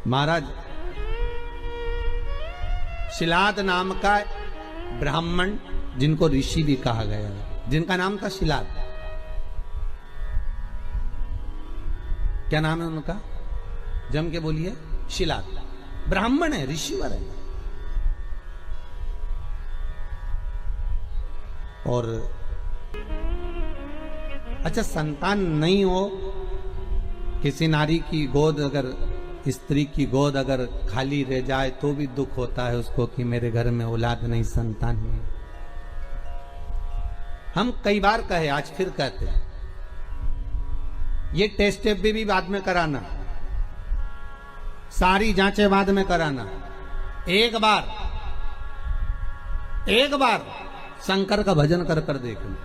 महाराज शिलाद नाम का ब्राह्मण, जिनको ऋषि भी कहा गया है, जिनका नाम था शिलाद। क्या नाम है उनका? जम के बोलिए। शिलाद ब्राह्मण है, ऋषिवर है। और अच्छा, संतान नहीं हो, किसी नारी की गोद, अगर स्त्री की गोद अगर खाली रह जाए तो भी दुख होता है उसको कि मेरे घर में औलाद नहीं, संतान नहीं। हम कई बार कहे, आज फिर कहते हैं, ये टेस्ट भी बाद में कराना, सारी जांचें बाद में कराना। एक बार शंकर का भजन कर कर देखना।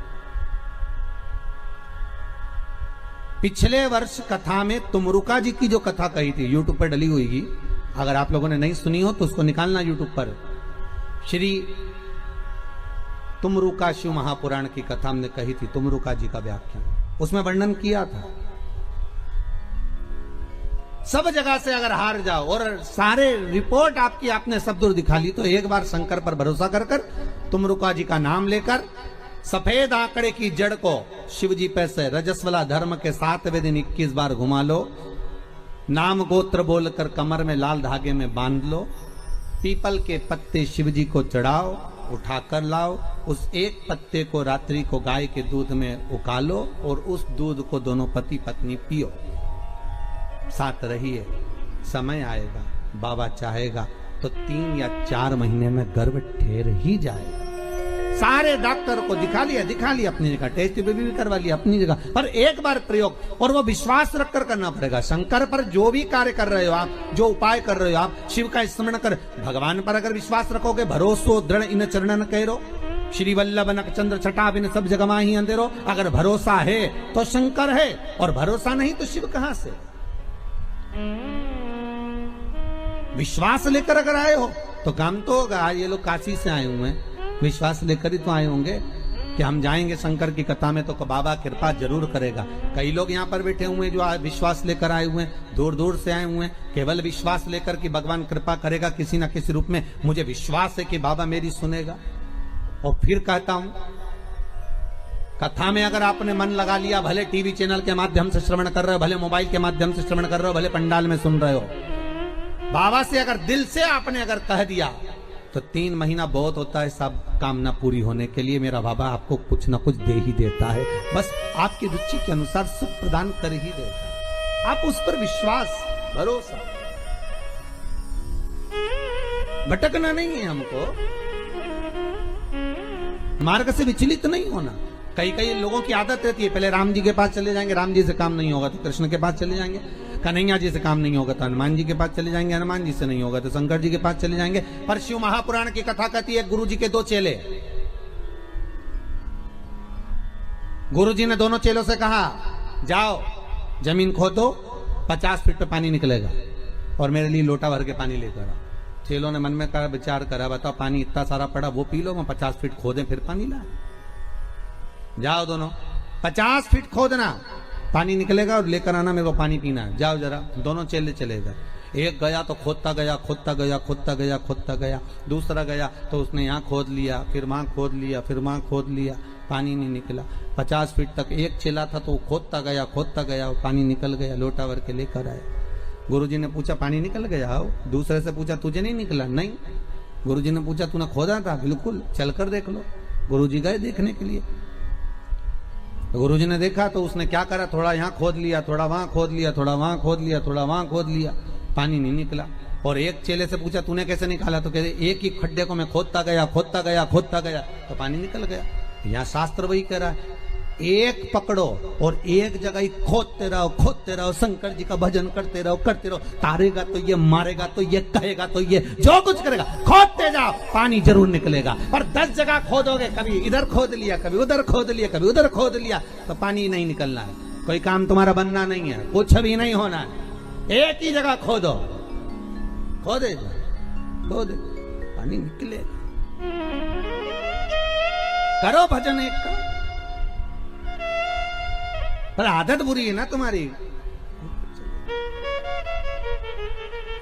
पिछले वर्ष कथा में तुमरुका जी की जो कथा कही थी, यूट्यूब पर डली हुई, अगर आप लोगों ने नहीं सुनी हो तो उसको निकालना यूट्यूब पर। श्री तुमरुका शिव महापुराण की कथा हमने कही थी, तुमरुका जी का व्याख्यान, उसमें वर्णन किया था। सब जगह से अगर हार जाओ और सारे रिपोर्ट आपकी आपने सब दूर दिखा ली, तो एक बार शंकर पर भरोसा कर कर तुमरुका जी का नाम लेकर सफेद आंकड़े की जड़ को शिव जी पे से रजस्वला धर्म के 7वें दिन 21 बार घुमा लो। नाम गोत्र बोलकर कमर में लाल धागे में बांध लो। पीपल के पत्ते शिव जी को चढ़ाओ, उठाकर लाओ। उस एक पत्ते को रात्रि को गाय के दूध में उकालो और उस दूध को दोनों पति पत्नी पियो। साथ रहिए, समय आएगा, बाबा चाहेगा तो 3 या 4 महीने में गर्भ ठहर ही जाएगा। सारे डॉक्टर को दिखा लिया अपनी जगह, टेस्ट भी करवा लिया अपनी जगह, पर एक बार प्रयोग, और वो विश्वास रखकर करना पड़ेगा। शंकर पर जो भी कार्य कर रहे हो आप, जो उपाय कर रहे हो आप, शिव का स्मरण कर, भगवान पर अगर विश्वास रखोगे, भरोसो दृढ़ इन चरणन करो, श्री वल्लभ नक चंद्र छटा बिन सब जगह माही अंधेरो। अगर भरोसा है तो शंकर है, और भरोसा नहीं तो शिव कहां से? विश्वास लेकर अगर आए हो तो काम तो होगा। ये लोग काशी से आए हुए हैं, विश्वास लेकर ही तो आए होंगे कि हम जाएंगे शंकर की कथा में तो बाबा कृपा जरूर करेगा। कई लोग यहाँ पर बैठे हुए हैं जो विश्वास लेकर आए हुए हैं, दूर दूर से आए हुए हैं, केवल विश्वास लेकर कि भगवान कृपा करेगा किसी ना किसी रूप में, मुझे विश्वास है कि बाबा मेरी सुनेगा। और फिर कहता हूं, कथा में अगर आपने मन लगा लिया, भले टीवी चैनल के माध्यम से श्रवण कर रहे हो, भले मोबाइल के माध्यम से श्रवण कर रहे हो, भले पंडाल में सुन रहे हो, बाबा से अगर दिल से आपने अगर कह दिया तो 3 महीना बहुत होता है सब कामना पूरी होने के लिए। मेरा बाबा आपको कुछ ना कुछ दे ही देता है, बस आपकी रुचि के अनुसार सुख प्रदान कर ही देता है। आप उस पर विश्वास, भरोसा, भटकना नहीं है हमको, मार्ग से विचलित नहीं होना। कई लोगों की आदत रहती है, पहले राम जी के पास चले जाएंगे, राम जी से काम नहीं होगा तो कृष्ण के पास चले जाएंगे, कन्हैया जी से काम नहीं होगा तो हनुमान जी के पास चले जाएंगे, हनुमान जी से नहीं होगा तो शंकर जी के पास चले जाएंगे। पर शिव महापुराण की कथा कहती है, गुरु जी के 2 चेले, गुरु जी ने दोनों चेलों से कहा, जाओ जमीन खोदो, 50 फीट पे पानी निकलेगा और मेरे लिए लोटा भर के पानी लेकर आओ। चेलों ने मन में कहा, विचार करा, बताओ पानी इतना सारा पड़ा, वो पी लो, मैं 50 फीट खोदें फिर पानी लाए। जाओ दोनों, 50 फीट खोदना, पानी निकलेगा और लेकर आना, मेरे को पानी पीना है, जाओ जरा। दोनों चेले चले गए। एक गया तो खोदता गया, दूसरा गया तो उसने यहाँ खोद लिया, फिर वहां खोद लिया, फिर वहां खोद लिया, पानी नहीं निकला। 50 फीट तक एक चेला था तो वो खोदता गया और पानी निकल गया, लोटा भर के लेकर आया। गुरुजी ने पूछा, पानी निकल गया? हो। दूसरे से पूछा, तुझे नहीं निकला? नहीं। गुरुजी ने पूछा, तूने खोदा था? बिल्कुल, चलकर देख लो। गुरुजी गए देखने के लिए, गुरुजी ने देखा तो उसने क्या करा, थोड़ा यहाँ खोद लिया, थोड़ा वहां खोद लिया, थोड़ा वहां खोद लिया, थोड़ा वहां खोद लिया, पानी नहीं निकला। और एक चेले से पूछा, तूने कैसे निकाला? तो कहते, एक ही खड्डे को मैं खोदता गया तो पानी निकल गया। यहाँ शास्त्र वही कह रहा है, एक पकड़ो और एक जगह ही खोदते रहो, शंकर जी का भजन करते रहो। तारेगा तो ये, मारेगा तो ये, कहेगा तो ये, जो कुछ करेगा खोदते जाओ, पानी जरूर निकलेगा। पर 10 जगह खोदोगे, कभी इधर खोद लिया, कभी उधर खोद लिया, कभी उधर खोद लिया, तो पानी नहीं निकलना है। कोई काम तुम्हारा बनना नहीं है, कुछ भी नहीं होना है। एक ही जगह खोदो, खोदे पानी निकलेगा। करो भजन एक का, पर आदत बुरी है ना तुम्हारी।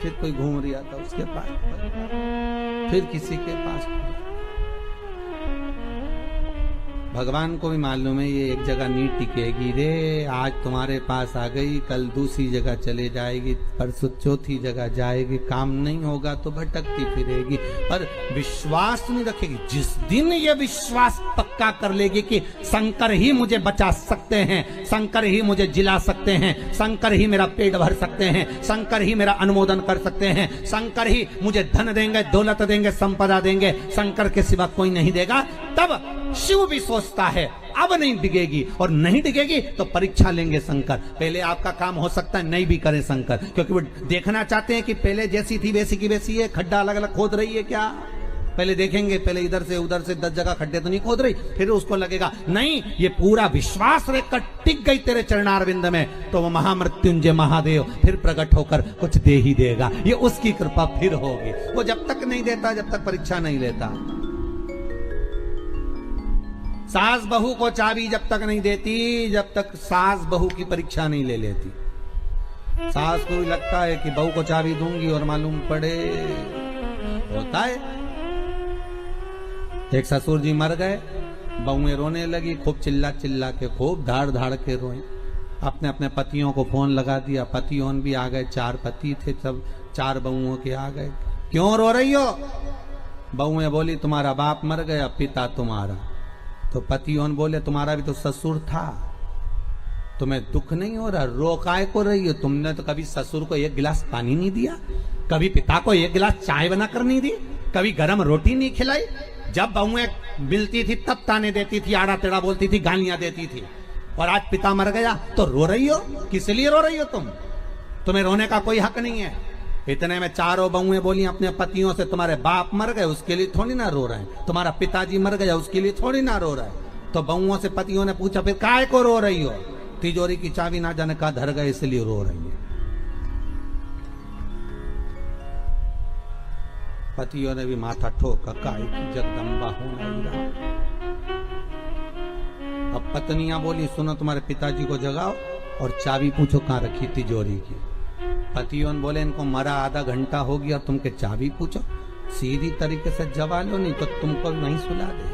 फिर कोई घूम रहा था उसके पास, फिर किसी के पास। भगवान को भी मालूम है ये एक जगह नहीं टिकेगी रे, आज तुम्हारे पास आ गई, कल दूसरी जगह चले जाएगी, परसों चौथी जगह जाएगी, काम नहीं होगा तो भटकती फिरेगी, पर विश्वास नहीं रखेगी। जिस दिन ये विश्वास पक्का कर लेगी कि शंकर ही मुझे बचा सकते हैं, शंकर ही मुझे जिला सकते हैं, शंकर ही मेरा पेट भर सकते हैं, शंकर ही मेरा अनुमोदन कर सकते हैं, शंकर ही मुझे धन देंगे, दौलत देंगे, संपदा देंगे, शंकर के सिवा कोई नहीं देगा, तब शिव भी सोचता है अब नहीं डिगेगी, और नहीं डिगेगी तो परीक्षा लेंगे शंकर। पहले आपका काम हो सकता है नहीं भी करे शंकर, क्योंकि वो देखना चाहते हैं कि पहले जैसी थी वैसी की वैसी है, खड्डा अलग अलग खोद रही है क्या, पहले देखेंगे, पहले इधर से उधर से 10 जगह खड्डे तो नहीं खोद रही, फिर उसको लगेगा नहीं ये पूरा विश्वास रहकर टिक गई तेरे चरणारविंद में, तो वो महामृत्युंजय महादेव फिर प्रकट होकर कुछ दे ही देगा, ये उसकी कृपा फिर होगी। वो जब तक नहीं देता जब तक परीक्षा नहीं लेता। सास बहू को चाबी जब तक नहीं देती जब तक सास बहू की परीक्षा नहीं ले लेती। सास को भी लगता है कि बहू को चाबी दूंगी और मालूम पड़े होता है। एक ससुर जी मर गए, बहुएं रोने लगी, खूब चिल्ला चिल्ला के, खूब धाड़ धाड़ के रोए। अपने अपने पतियों को फोन लगा दिया, पतियों भी आ गए, 4 पति थे, सब 4 बहुओं के आ गए। क्यों रो रही हो? बहुएं बोली तुम्हारा बाप मर गया, पिता तुम्हारा। तो पतियों बोले तुम्हारा भी तो ससुर था, तुम्हें दुख नहीं हो रहा, रो काय को रही हो? तुमने तो कभी ससुर को 1 गिलास पानी नहीं दिया, कभी पिता को 1 गिलास चाय बनाकर नहीं दी, कभी गरम रोटी नहीं खिलाई। जब बहुएं मिलती थी तब ताने देती थी, आड़ा टेढ़ा बोलती थी, गालियां देती थी, और आज पिता मर गया तो रो रही हो? किस लिए रो रही हो तुम? तुम्हें रोने का कोई हक नहीं है। इतने में 4 बहुएं बोली अपने पतियों से तुम्हारे बाप मर गए उसके लिए थोड़ी ना रो रहे हैं, तुम्हारा पिताजी मर गया उसके लिए थोड़ी ना रो रहे हैं। तो बहुओं से पतियों ने पूछा फिर काय को रो रही हो? तिजोरी की चाबी ना जाने का धर गए इसलिए रो रही है। पतियों ने भी माथा ठोका, काय की जगदम्बा हो नहीं रहा। अब पत्नियां बोली सुनो तुम्हारे पिताजी को जगाओ और चाबी पूछो कहां रखी तिजोरी की। पतियों बोले इनको मरा आधा घंटा हो गया और तुमके चाबी पूछो, सीधी तरीके से जवा लो नहीं तो तुमको नहीं सुला दे।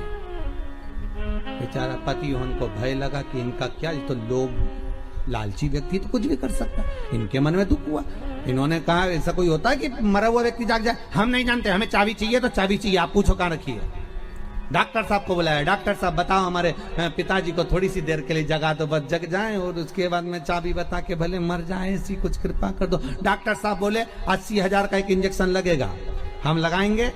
बेचारा पतियों को भय लगा कि इनका क्या, तो लोग लालची व्यक्ति तो कुछ भी कर सकता, इनके मन में दुख हुआ। इन्होंने कहा ऐसा कोई होता है कि मरा हुआ व्यक्ति जाग जाए? हम नहीं जानते, हमें चाबी चाहिए तो चाबी चाहिए, आप पूछो कहां रखी है। डॉक्टर साहब को बुलाया, डॉक्टर साहब बताओ हमारे पिताजी को थोड़ी सी देर के लिए जगा दो, बस जग जाएं और उसके बाद में चाबी बता के भले मर जाएं, ऐसी कुछ कृपा कर दो। डॉक्टर साहब बोले 80,000 का एक इंजेक्शन लगेगा, हम लगाएंगे,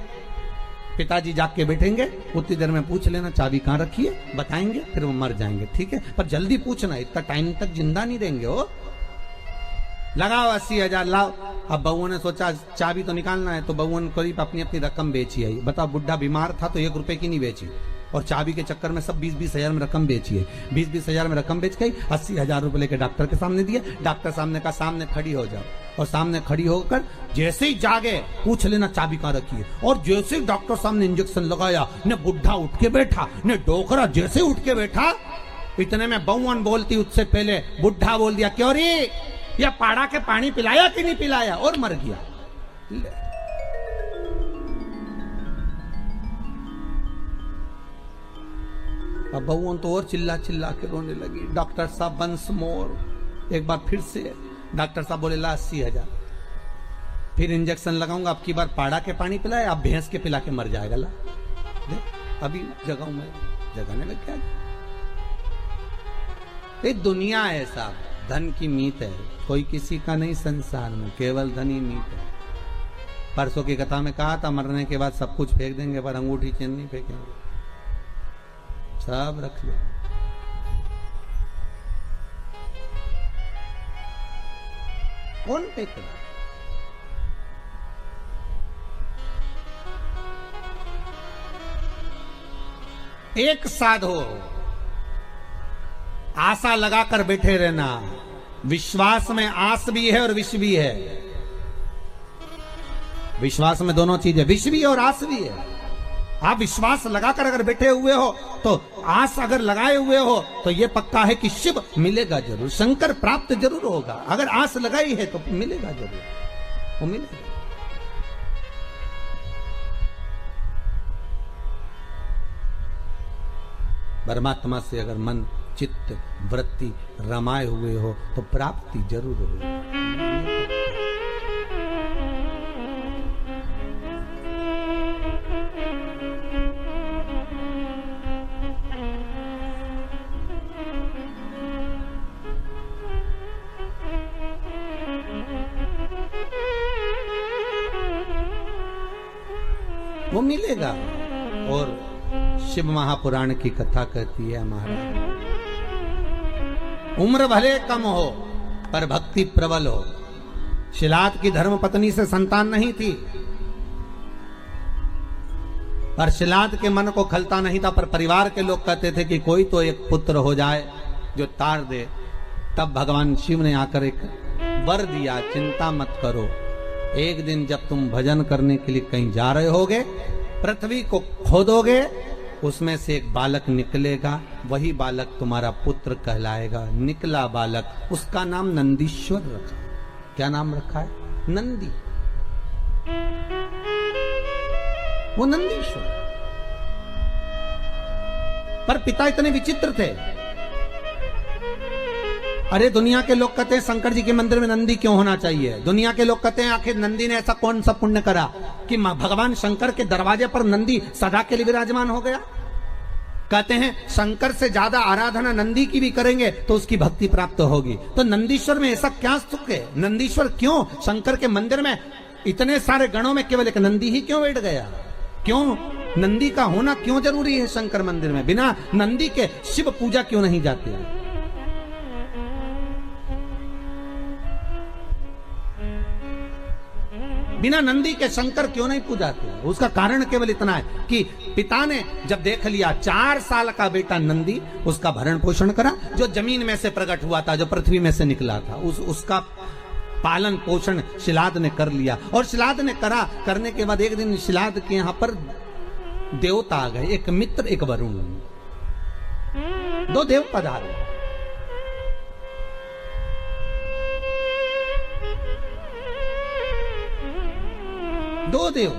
पिताजी जाग के बैठेंगे, उतनी देर में पूछ लेना चाबी कहाँ रखी है, बताएंगे, फिर वो मर जाएंगे, ठीक है? पर जल्दी पूछना, इतना टाइम तक जिंदा नहीं देंगे हो। लगाओ 80,000 लाओ। अब बउओं ने सोचा चाबी तो निकालना है, तो बउओं ने करीब अपनी अपनी रकम बेची है। बताओ बुढ़ा बीमार था तो 1 रुपए की नहीं बेची, और चाबी के चक्कर में सब 20-20 हजार में रकम बेची है। 20-20 हजार में रकम बेच गई, 80,000 रुपए लेके डॉक्टर के सामने दिए। डॉक्टर सामने का सामने खड़ी हो जाओ, और सामने खड़ी होकर जैसे ही जागे पूछ लेना चाबी कहाँ रखी है। और जैसे ही डॉक्टर सामने इंजेक्शन लगाया, ने बुढ़ा उठ के बैठा, ने डोकरा जैसे उठ के बैठा, इतने में बउवन बोलती उससे पहले बुढ़ा बोल दिया क्यों रे, या पाड़ा के पानी पिलाया कि नहीं पिलाया, और मर गया। अब बउवन तो और चिल्ला चिल्ला के रोने लगी। डॉक्टर साहब वंस मोर, एक बार फिर से डॉक्टर साहब बोले ला 80,000, फिर इंजेक्शन लगाऊंगा, अब की बार पाड़ा के पानी पिलाए, अब भैंस के पिला के मर जाएगा। ला अभी जगाऊं मैं, जगाने लग क्या। ये दुनिया है साहब, धन की मीत है, कोई किसी का नहीं संसार में, केवल धन ही मीत है। परसों की कथा में कहा था मरने के बाद सब कुछ फेंक देंगे पर अंगूठी चेन नहीं फेंकेंगे, सब रख लो। कौन फेंक रहा? एक साधो, आशा लगाकर बैठे रहना। विश्वास में आस भी है और विष भी है। विश्वास में दोनों चीजें, विष भी है और आस भी है। आप विश्वास लगाकर अगर बैठे हुए हो तो आस अगर लगाए हुए हो तो यह पक्का है कि शिव मिलेगा जरूर, शंकर प्राप्त जरूर होगा। अगर आस लगाई है तो मिलेगा जरूर, वो मिलेगा। परमात्मा से अगर मन चित्त वृत्ति रमाए हुए हो तो प्राप्ति जरूर हो। वो मिलेगा। और शिव महापुराण की कथा कहती है महाराज, उम्र भले कम हो पर भक्ति प्रबल हो। शिलाद की धर्म पत्नी से संतान नहीं थी, पर शिलाद के मन को खलता नहीं था, पर परिवार के लोग कहते थे कि कोई तो एक पुत्र हो जाए जो तार दे। तब भगवान शिव ने आकर एक वर दिया, चिंता मत करो, एक दिन जब तुम भजन करने के लिए कहीं जा रहे होगे, पृथ्वी को खोदोगे, उसमें से एक बालक निकलेगा, वही बालक तुम्हारा पुत्र कहलाएगा। निकला बालक, उसका नाम नंदीश्वर रखा। क्या नाम रखा है? नंदी। वो नंदीश्वर। पर पिता इतने विचित्र थे। अरे दुनिया के लोग कहते हैं शंकर जी के मंदिर में नंदी क्यों होना चाहिए? दुनिया के लोग कहते हैं आखिर नंदी ने ऐसा कौन सा पुण्य करा कि भगवान शंकर के दरवाजे पर नंदी सदा के लिए विराजमान हो गया? कहते हैं शंकर से ज्यादा आराधना नंदी की भी करेंगे तो उसकी भक्ति प्राप्त होगी। तो नंदीश्वर में ऐसा क्या सुख है? नंदीश्वर क्यों शंकर के मंदिर में इतने सारे गणों में केवल एक नंदी ही क्यों बैठ गया? क्यों नंदी का होना क्यों जरूरी है शंकर मंदिर में? बिना नंदी के शिव पूजा क्यों नहीं जाती? बिना नंदी के शंकर क्यों नहीं पूजाते? उसका कारण केवल इतना है कि पिता ने जब देख लिया 4 साल का बेटा नंदी, उसका भरण पोषण करा, जो जमीन में से प्रकट हुआ था, जो पृथ्वी में से निकला था, उसका पालन पोषण शिलाद ने कर लिया। और शिलाद ने करने के बाद एक दिन शिलाद के यहां पर देवता आ गए, एक मित्र एक वरुण, 2 देव पधारे। दो देव